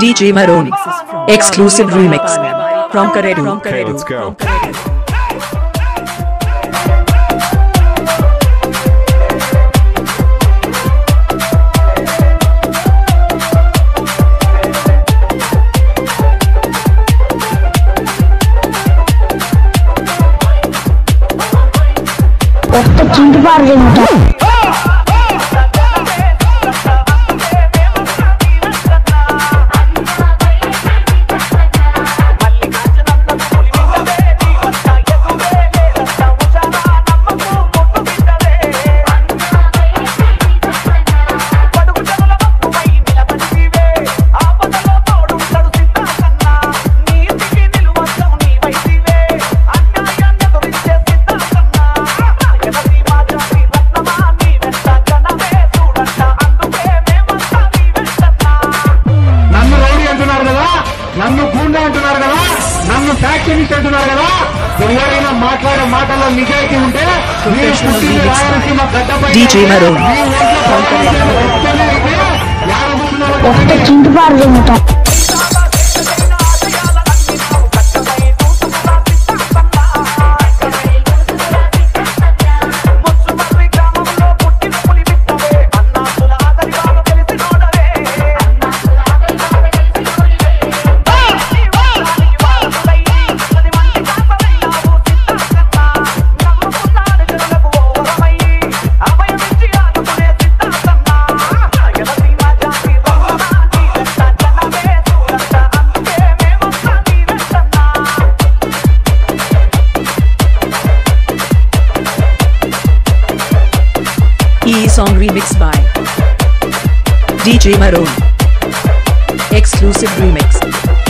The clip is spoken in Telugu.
DJ Maroon. Exclusive remix from Karedu. Okay, let's go. నన్ను గూండా అంటున్నారు కదా, నన్ను ఫ్యాక్షనిస్ట్ అంటున్నారు కదా. ఎవరైనా మాట్లాడే మాటల్లో నిజాయితీ ఉంటే రాయలసీమ గడ్డపై song remixed by DJ Maroon. Exclusive remix.